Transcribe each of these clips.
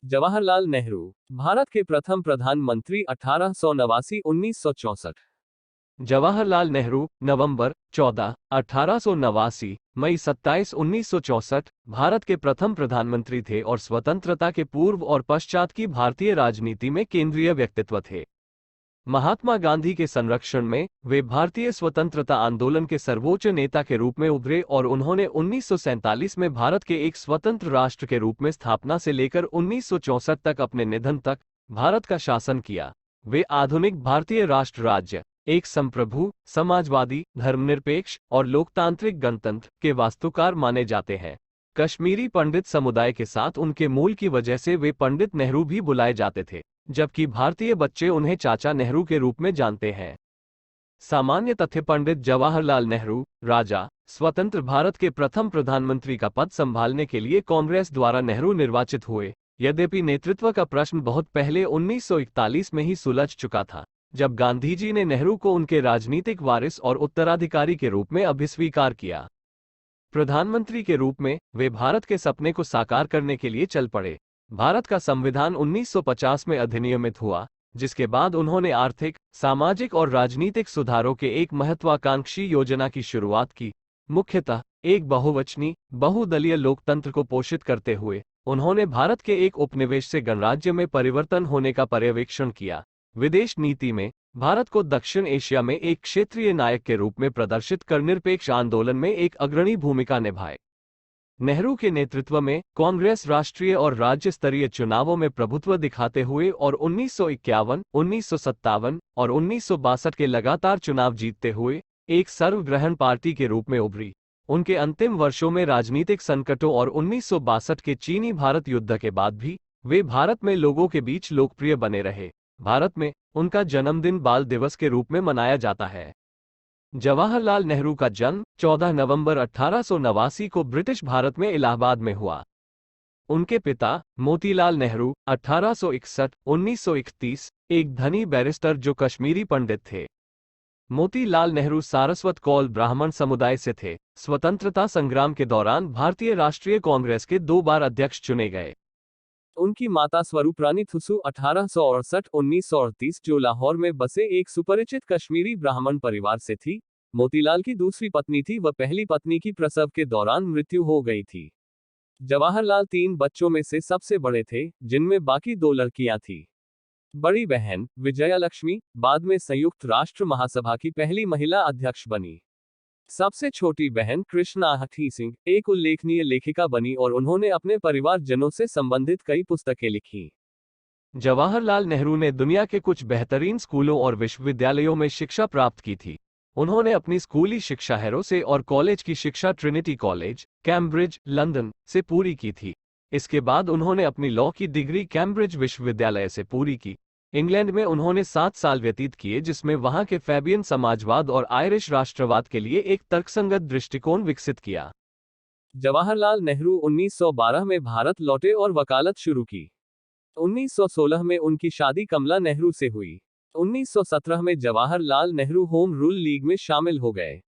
जवाहरलाल नेहरू, भारत के प्रथम प्रधानमंत्री 1889-1964। जवाहरलाल नेहरू, नवंबर 14, 1889, मई 27, 1964, भारत के प्रथम प्रधानमंत्री थे और स्वतंत्रता के पूर्व और पश्चात की भारतीय राजनीति में केंद्रीय व्यक्तित्व थे। महात्मा गांधी के संरक्षण में वे भारतीय स्वतंत्रता आंदोलन के सर्वोच्च नेता के रूप में उभरे और उन्होंने 1947 में भारत के एक स्वतंत्र राष्ट्र के रूप में स्थापना से लेकर 1964 तक अपने निधन तक भारत का शासन किया। वे आधुनिक भारतीय राष्ट्र राज्य, एक संप्रभु, समाजवादी, धर्मनिरपेक्ष और लोकतांत्रिक गणतंत्र के वास्तुकार माने जाते हैं। कश्मीरी पंडित समुदाय के साथ उनके मूल की वजह से वे पंडित नेहरू भी बुलाए जाते थे, जबकि भारतीय बच्चे उन्हें चाचा नेहरू के रूप में जानते हैं। सामान्य तथ्य पंडित जवाहरलाल नेहरू, राजा, स्वतंत्र भारत के प्रथम प्रधानमंत्री का पद संभालने के लिए कांग्रेस द्वारा नेहरू निर्वाचित हुए। यद्यपि नेतृत्व का प्रश्न बहुत पहले 1941 में ही सुलझ चुका था, जब गांधीजी ने नेहरू को उनके राजनीतिक वारिस और उत्तराधिकारी के रूप में अभिस्वीकार किया। प्रधानमंत्री के रूप में वे भारत के सपने को साकार करने के लिए चल पड़े। भारत का संविधान 1950 में अधिनियमित हुआ, जिसके बाद उन्होंने आर्थिक, सामाजिक और राजनीतिक सुधारों के एक महत्वाकांक्षी योजना की शुरुआत की। मुख्यतः एक बहुवचनी, बहुदलीय लोकतंत्र को पोषित करते हुए उन्होंने भारत के एक उपनिवेश से गणराज्य में परिवर्तन होने का पर्यवेक्षण किया। विदेश नीति में भारत को दक्षिण एशिया में एक क्षेत्रीय नायक के रूप में प्रदर्शित कर निरपेक्ष आंदोलन में एक अग्रणी भूमिका निभाई। नेहरू के नेतृत्व में कांग्रेस राष्ट्रीय और राज्य स्तरीय चुनावों में प्रभुत्व दिखाते हुए और 1951, 1957 और 1962 के लगातार चुनाव जीतते हुए एक सर्वग्रहण पार्टी के रूप में उभरी। उनके अंतिम वर्षों में राजनीतिक संकटों और 1962 के चीनी भारत युद्ध के बाद भी वे भारत में लोगों के बीच लोकप्रिय बने रहे। भारत में उनका जन्मदिन बाल दिवस के रूप में मनाया जाता है। जवाहरलाल नेहरू का जन्म 14 नवंबर 1889 को ब्रिटिश भारत में इलाहाबाद में हुआ। उनके पिता मोतीलाल नेहरू 1861-1931 एक धनी बैरिस्टर जो कश्मीरी पंडित थे। मोतीलाल नेहरू सारस्वत कौल ब्राह्मण समुदाय से थे। स्वतंत्रता संग्राम के दौरान भारतीय राष्ट्रीय कांग्रेस के 2 बार अध्यक्ष चुने गए। उनकी माता स्वरूपरानी थुसु 1868-1938 जो लाहौर में बसे एक सुपरिचित कश्मीरी ब्राह्मण परिवार से थी। मोतीलाल की दूसरी पत्नी थी, वह पहली पत्नी की प्रसव के दौरान मृत्यु हो गई थी। जवाहरलाल 3 बच्चों में से सबसे बड़े थे, जिनमें बाकी 2 लड़कियां थीं। बड़ी बहन विजयालक्ष्मी बाद में संयुक्त राष्ट्र महासभा की पहली महिला अध्यक्ष बनी। सबसे छोटी बहन कृष्णा हठी सिंह एक उल्लेखनीय लेखिका बनी और उन्होंने अपने परिवारजनों से संबंधित कई पुस्तकें लिखीं। जवाहरलाल नेहरू ने दुनिया के कुछ बेहतरीन स्कूलों और विश्वविद्यालयों में शिक्षा प्राप्त की थी। उन्होंने अपनी स्कूली शिक्षा हैरो से और कॉलेज की शिक्षा ट्रिनिटी कॉलेज, कैम्ब्रिज, लंदन से पूरी की थी। इसके बाद उन्होंने अपनी लॉ की डिग्री कैम्ब्रिज विश्वविद्यालय से पूरी की। इंग्लैंड में उन्होंने 7 साल व्यतीत किए, जिसमें वहां के फैबियन समाजवाद और आयरिश राष्ट्रवाद के लिए एक तर्कसंगत दृष्टिकोण विकसित किया। जवाहरलाल नेहरू 1912 में भारत लौटे और वकालत शुरू की। 1916 में उनकी शादी कमला नेहरू से हुई। 1917 में Jawaharlal Nehru home rule league में शामिल हो गए।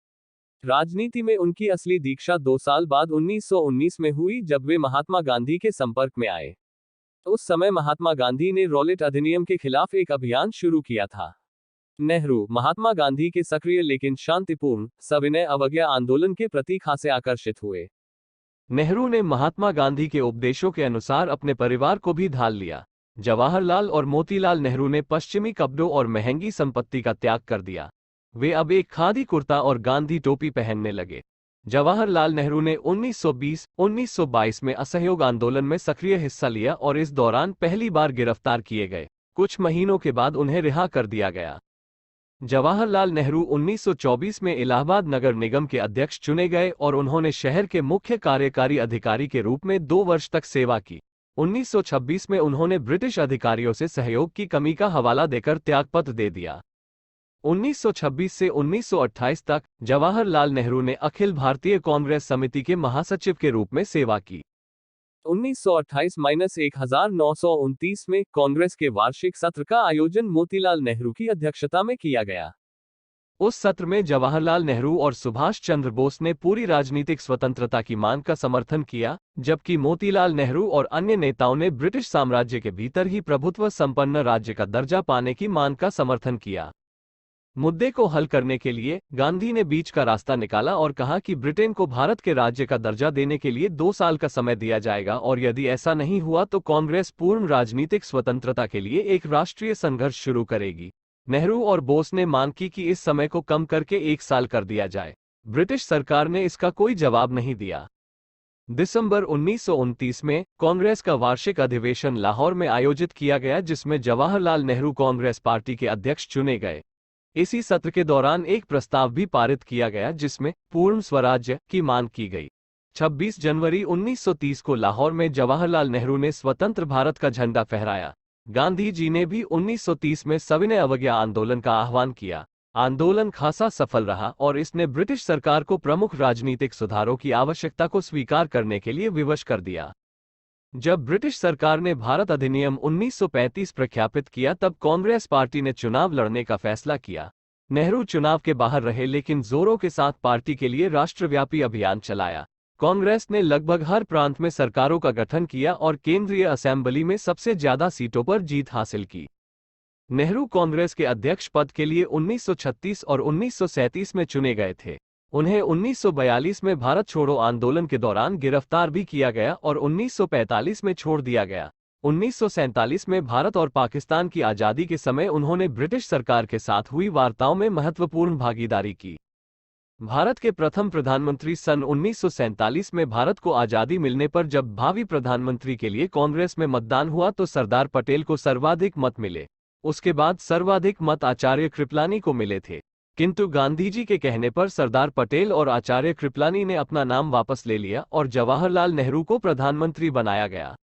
राजनीति में उनकी असली दीक्षा 2 साल बाद 1919 में हुई, जब वे महात्मा गांधी के संपर्क में आए। उस समय महात्मा गांधी ने रॉलेट अधिनियम के खिलाफ एक अभियान शुरू किया था। नेहरू महात्मा गांधी के सक्रिय लेकिन शांतिपूर्ण, सविनय अवज्ञा आंदोलन के प्रति खासे आकर्षित हुए। नेहरू ने महात्मा गांधी के उपदेशों के अनुसार अपने परिवार को भी ढाल लिया। जवाहरलाल और मोतीलाल नेहरू ने पश्चिमी कपड़ों और महंगी संपत्ति का त्याग कर दिया। वे अब एक खादी कुर्ता और गांधी टोपी पहनने लगे। जवाहरलाल नेहरू ने 1920-1922 में असहयोग आंदोलन में सक्रिय हिस्सा लिया और इस दौरान पहली बार गिरफ्तार किए गए। कुछ महीनों के बाद उन्हें रिहा कर दिया गया। जवाहरलाल नेहरू 1924 में इलाहाबाद नगर निगम के अध्यक्ष चुने गए और उन्होंने शहर के मुख्य कार्यकारी अधिकारी के रूप में 2 वर्ष तक सेवा की। 1926 में उन्होंने ब्रिटिश अधिकारियों से सहयोग की कमी का हवाला देकर त्यागपत्र दे दिया। 1926 से 1928 तक जवाहरलाल नेहरू ने अखिल भारतीय कांग्रेस समिति के महासचिव के रूप में सेवा की। 1928-1929 में कांग्रेस के वार्षिक सत्र का आयोजन मोतीलाल नेहरू की अध्यक्षता में किया गया। उस सत्र में जवाहरलाल नेहरू और सुभाष चंद्र बोस ने पूरी राजनीतिक स्वतंत्रता की मांग का समर्थन किया, जबकि मोतीलाल नेहरू और अन्य नेताओं ने ब्रिटिश साम्राज्य के भीतर ही प्रभुत्व संपन्न राज्य का दर्जा पाने की मांग का समर्थन किया। मुद्दे को हल करने के लिए गांधी ने बीच का रास्ता निकाला और कहा कि ब्रिटेन को भारत के राज्य का दर्जा देने के लिए 2 साल का समय दिया जाएगा और यदि ऐसा नहीं हुआ तो कांग्रेस पूर्ण राजनीतिक स्वतंत्रता के लिए एक राष्ट्रीय संघर्ष शुरू करेगी। नेहरू और बोस ने मांग की कि इस समय को कम करके 1 साल कर दिया जाए। ब्रिटिश सरकार ने इसका कोई जवाब नहीं दिया। दिसंबर 1929 में कांग्रेस का वार्षिक अधिवेशन लाहौर में आयोजित किया गया, जिसमें जवाहरलाल नेहरू कांग्रेस पार्टी के अध्यक्ष चुने गए। इसी सत्र के दौरान एक प्रस्ताव भी पारित किया गया जिसमें पूर्ण स्वराज्य की मांग की गई। 26 जनवरी 1930 को लाहौर में जवाहरलाल नेहरू ने स्वतंत्र भारत का झंडा फहराया। गांधी जी ने भी 1930 में सविनय अवज्ञा आंदोलन का आह्वान किया। आंदोलन खासा सफल रहा और इसने ब्रिटिश सरकार को प्रमुख राजनीतिक सुधारों की आवश्यकता को स्वीकार करने के लिए विवश कर दिया। जब ब्रिटिश सरकार ने भारत अधिनियम 1935 प्रख्यापित किया तब कांग्रेस पार्टी ने चुनाव लड़ने का फैसला किया। नेहरू चुनाव के बाहर रहे लेकिन जोरों के साथ पार्टी के लिए राष्ट्रव्यापी अभियान चलाया। कांग्रेस ने लगभग हर प्रांत में सरकारों का गठन किया और केंद्रीय असेंबली में सबसे ज्यादा सीटों पर जीत हासिल की। नेहरू कांग्रेस के अध्यक्ष पद के लिए 1936 और 1937 में चुने गए थे। उन्हें 1942 में भारत छोड़ो आंदोलन के दौरान गिरफ्तार भी किया गया और 1945 में छोड़ दिया गया। 1947 में भारत और पाकिस्तान की आज़ादी के समय उन्होंने ब्रिटिश सरकार के साथ हुई वार्ताओं में महत्वपूर्ण भागीदारी की। भारत के प्रथम प्रधानमंत्री सन 1947 में भारत को आज़ादी मिलने पर जब भावी प्रधानमंत्री के लिए कांग्रेस में मतदान हुआ तो सरदार पटेल को सर्वाधिक मत मिले। उसके बाद सर्वाधिक मत आचार्य कृपलानी को मिले थे, किंतु गांधी जी के कहने पर सरदार पटेल और आचार्य कृपलानी ने अपना नाम वापस ले लिया और जवाहरलाल नेहरू को प्रधानमंत्री बनाया गया।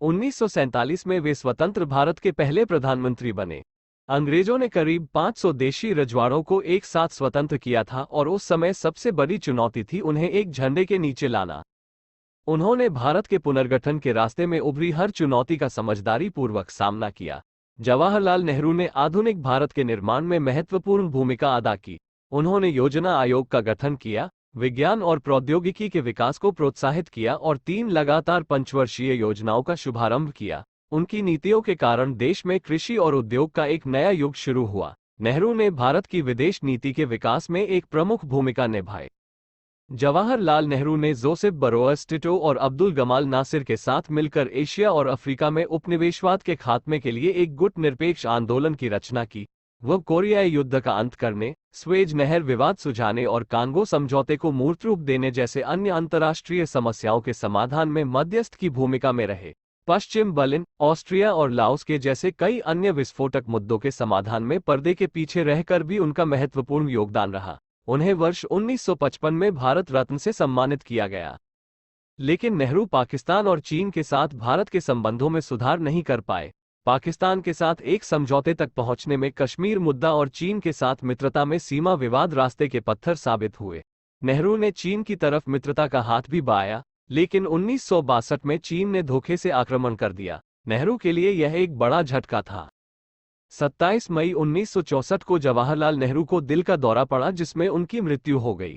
1947 में वे स्वतंत्र भारत के पहले प्रधानमंत्री बने। अंग्रेजों ने करीब 500 देशी रजवाड़ों को एक साथ स्वतंत्र किया था और उस समय सबसे बड़ी चुनौती थी उन्हें एक झंडे के नीचे लाना। उन्होंने भारत के पुनर्गठन के रास्ते में उभरी हर चुनौती का समझदारी पूर्वक सामना किया। जवाहरलाल नेहरू ने आधुनिक भारत के निर्माण में महत्वपूर्ण भूमिका अदा की। उन्होंने योजना आयोग का गठन किया, विज्ञान और प्रौद्योगिकी के विकास को प्रोत्साहित किया और 3 लगातार पंचवर्षीय योजनाओं का शुभारंभ किया। उनकी नीतियों के कारण देश में कृषि और उद्योग का एक नया युग शुरू हुआ। नेहरू ने भारत की विदेश नीति के विकास में एक प्रमुख भूमिका निभाई। जवाहरलाल नेहरू ने जोसेफ बरोअस टिटो और अब्दुल गमाल नासिर के साथ मिलकर एशिया और अफ्रीका में उपनिवेशवाद के खात्मे के लिए एक गुट निरपेक्ष आंदोलन की रचना की। वह कोरियाई युद्ध का अंत करने, स्वेज नहर विवाद सुलझाने और कांगो समझौते को मूर्त रूप देने जैसे अन्य अंतर्राष्ट्रीय समस्याओं के समाधान में मध्यस्थ की भूमिका में रहे। पश्चिम बर्लिन, ऑस्ट्रिया और लाओस के जैसे कई अन्य विस्फोटक मुद्दों के समाधान में पर्दे के पीछे रहकर भी उनका महत्वपूर्ण योगदान रहा। उन्हें वर्ष 1955 में भारत रत्न से सम्मानित किया गया। लेकिन नेहरू पाकिस्तान और चीन के साथ भारत के संबंधों में सुधार नहीं कर पाए। पाकिस्तान के साथ एक समझौते तक पहुंचने में कश्मीर मुद्दा और चीन के साथ मित्रता में सीमा विवाद रास्ते के पत्थर साबित हुए। नेहरू ने चीन की तरफ मित्रता का हाथ भी बढ़ाया, लेकिन 1962 में चीन ने धोखे से आक्रमण कर दिया। नेहरू के लिए यह एक बड़ा झटका था। 27 मई 1964 को जवाहरलाल नेहरू को दिल का दौरा पड़ा, जिसमें उनकी मृत्यु हो गई।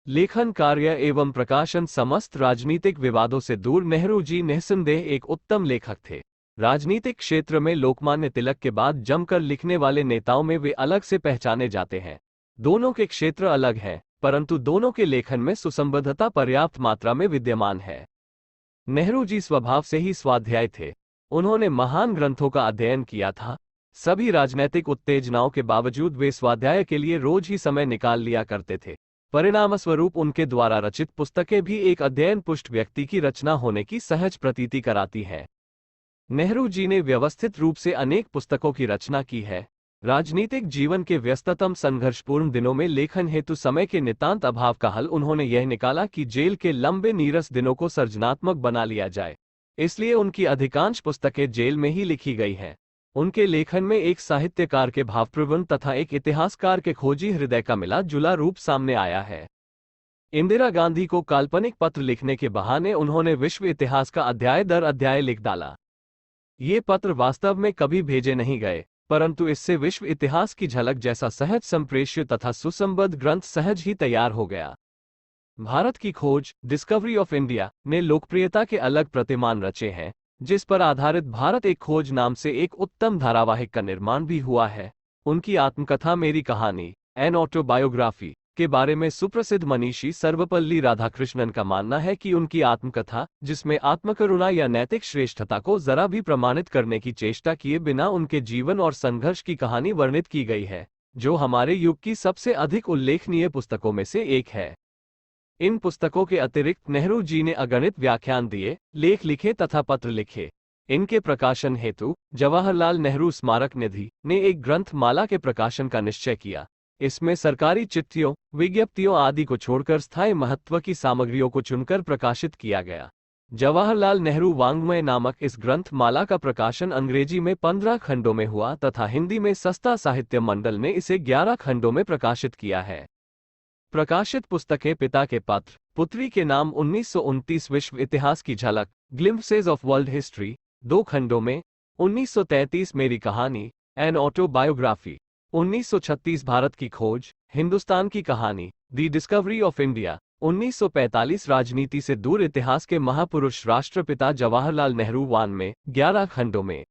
लेखन कार्य एवं प्रकाशन समस्त राजनीतिक विवादों से दूर नेहरू जी निस्संदेह एक उत्तम लेखक थे। राजनीतिक क्षेत्र में लोकमान्य तिलक के बाद जमकर लिखने वाले नेताओं में वे अलग से पहचाने जाते हैं। दोनों के क्षेत्र अलग हैं, परंतु दोनों के लेखन में सुसंबद्धता पर्याप्त मात्रा में विद्यमान है। नेहरू जी स्वभाव से ही स्वाध्यायी थे। उन्होंने महान ग्रंथों का अध्ययन किया था। सभी राजनैतिक उत्तेजनाओं के बावजूद वे स्वाध्याय के लिए रोज ही समय निकाल लिया करते थे। परिणामस्वरूप उनके द्वारा रचित पुस्तकें भी एक अध्ययन पुष्ट व्यक्ति की रचना होने की सहज प्रतीति कराती है। नेहरू जी ने व्यवस्थित रूप से अनेक पुस्तकों की रचना की है। राजनीतिक जीवन के व्यस्ततम संघर्षपूर्ण दिनों में लेखन हेतु समय के नितांत अभाव का हल उन्होंने यह निकाला कि जेल के लंबे नीरस दिनों को सर्जनात्मक बना लिया जाए। इसलिए उनकी अधिकांश पुस्तकें जेल में ही लिखी गई हैं। उनके लेखन में एक साहित्यकार के भावप्रवण तथा एक इतिहासकार के खोजी हृदय का मिला जुला रूप सामने आया है। इंदिरा गांधी को काल्पनिक पत्र लिखने के बहाने उन्होंने विश्व इतिहास का अध्याय दर अध्याय लिख डाला। ये पत्र वास्तव में कभी भेजे नहीं गए, परंतु इससे विश्व इतिहास की झलक जैसा सहज संप्रेष्य तथा सुसंबद्ध ग्रंथ सहज ही तैयार हो गया। भारत की खोज, डिस्कवरी ऑफ इंडिया, ने लोकप्रियता के अलग प्रतिमान रचे हैं, जिस पर आधारित भारत एक खोज नाम से एक उत्तम धारावाहिक का निर्माण भी हुआ है। उनकी आत्मकथा मेरी कहानी, एन ऑटोबायोग्राफी, के बारे में सुप्रसिद्ध मनीषी सर्वपल्ली राधाकृष्णन का मानना है कि उनकी आत्मकथा, जिसमें आत्मकरुणा या नैतिक श्रेष्ठता को जरा भी प्रमाणित करने की चेष्टा किए बिना उनके जीवन और संघर्ष की कहानी वर्णित की गई है, जो हमारे युग की सबसे अधिक उल्लेखनीय पुस्तकों में से एक है। इन पुस्तकों के अतिरिक्त नेहरू जी ने अगणित व्याख्यान दिए, लेख लिखे तथा पत्र लिखे। इनके प्रकाशन हेतु जवाहरलाल नेहरू स्मारक निधि ने एक ग्रंथ माला के प्रकाशन का निश्चय किया। इसमें सरकारी चिट्ठियों, विज्ञप्तियों आदि को छोड़कर स्थायी महत्व की सामग्रियों को चुनकर प्रकाशित किया गया। जवाहरलाल नेहरू वाङ्मय नामक इस ग्रंथ माला का प्रकाशन अंग्रेजी में 15 खंडों में हुआ तथा हिंदी में सस्ता साहित्य मंडल ने इसे 11 खंडों में प्रकाशित किया है। प्रकाशित पुस्तकें पिता के पत्र, पुत्री के नाम 1929 विश्व इतिहास की झलक, ग्लिम्पसेज ऑफ वर्ल्ड हिस्ट्री 2 खंडों में, 1933 मेरी कहानी, एन ऑटोबायोग्राफी, 1936 भारत की खोज, हिंदुस्तान की कहानी, दी डिस्कवरी ऑफ इंडिया, 1945 राजनीति से दूर इतिहास के महापुरुष राष्ट्रपिता जवाहरलाल नेहरू वान में 11 खंडों में,